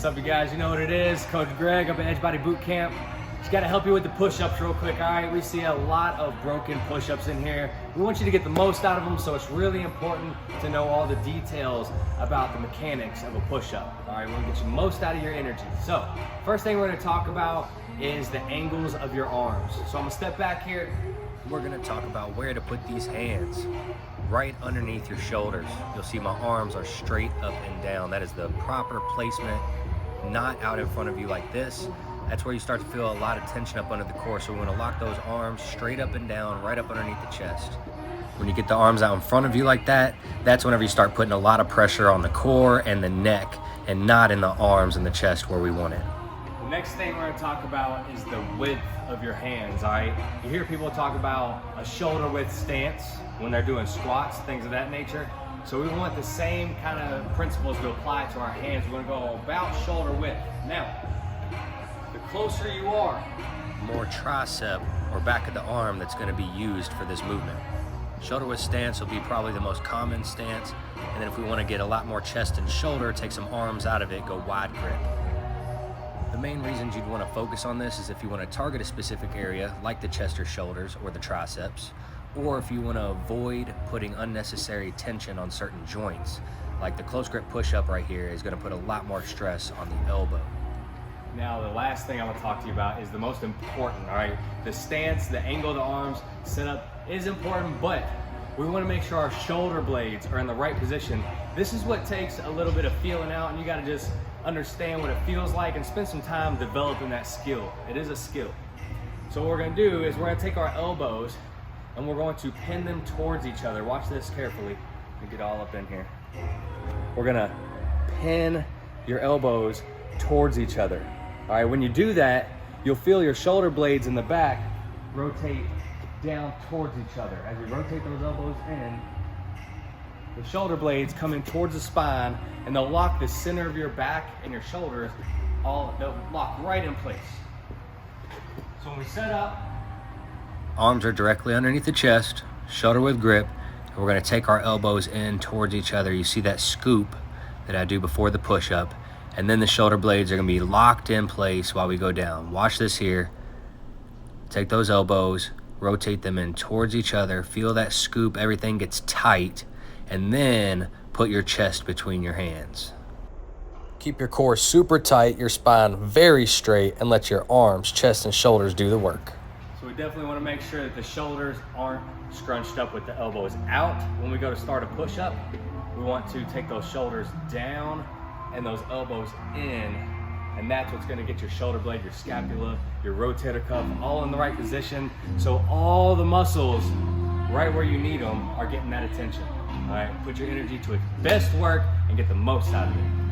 What's up, you guys? You know what it is. Coach Greg up at Edge Body Boot Camp. Just got to help you with the push-ups real quick, all right? We see a lot of broken push-ups in here. We want you to get the most out of them, so it's really important to know all the details about the mechanics of a push-up, all right? We want to get you most out of your energy. So, first thing we're going to talk about is the angles of your arms. So I'm going to step back here. We're going to talk about where to put these hands. Right underneath your shoulders. You'll see my arms are straight up and down. That is the proper placement, not out in front of you like this. That's where you start to feel a lot of tension up under the core. So we want to lock those arms straight up and down, right up underneath the chest. When you get the arms out in front of you like that, that's whenever you start putting a lot of pressure on the core and the neck, and not in the arms and the chest where we want it. The next thing we're going to talk about is the width of your hands, all right? You hear people talk about a shoulder width stance when they're doing squats, things of that nature. So we want the same kind of principles to apply to our hands. We're going to go about shoulder width. Now, the closer you are, more tricep or back of the arm that's going to be used for this movement. Shoulder width stance will be probably the most common stance. And then if we want to get a lot more chest and shoulder, take some arms out of it, go wide grip. The main reasons you'd want to focus on this is if you want to target a specific area like the chest or shoulders or the triceps, or if you want to avoid putting unnecessary tension on certain joints. Like the close grip push-up right here is going to put a lot more stress on the elbow. Now, the last thing I want to talk to you about is the most important, all right? The stance, the angle of the arms, setup is important, but we want to make sure our shoulder blades are in the right position. This is what takes a little bit of feeling out, and you got to just understand what it feels like and spend some time developing that skill. It is a skill. So what we're going to do is we're going to take our elbows and we're going to pin them towards each other. Watch this carefully. Let me get all up in here. We're going to pin your elbows towards each other. All right, when you do that, you'll feel your shoulder blades in the back rotate down towards each other. As you rotate those elbows in, the shoulder blades come in towards the spine, and they'll lock the center of your back and your shoulders, they'll lock right in place. So when we set up, arms are directly underneath the chest, shoulder width grip, and we're going to take our elbows in towards each other. You see that scoop that I do before the push-up, and then the shoulder blades are going to be locked in place while we go down. Watch this here. Take those elbows, rotate them in towards each other, feel that scoop, everything gets tight, and then put your chest between your hands. Keep your core super tight, your spine very straight, and let your arms, chest, and shoulders do the work. So we definitely want to make sure that the shoulders aren't scrunched up with the elbows out. When we go to start a push-up, we want to take those shoulders down and those elbows in, and that's what's going to get your shoulder blade, your scapula, your rotator cuff all in the right position, so all the muscles right where you need them are getting that attention. All right, put your energy to its best work and get the most out of it.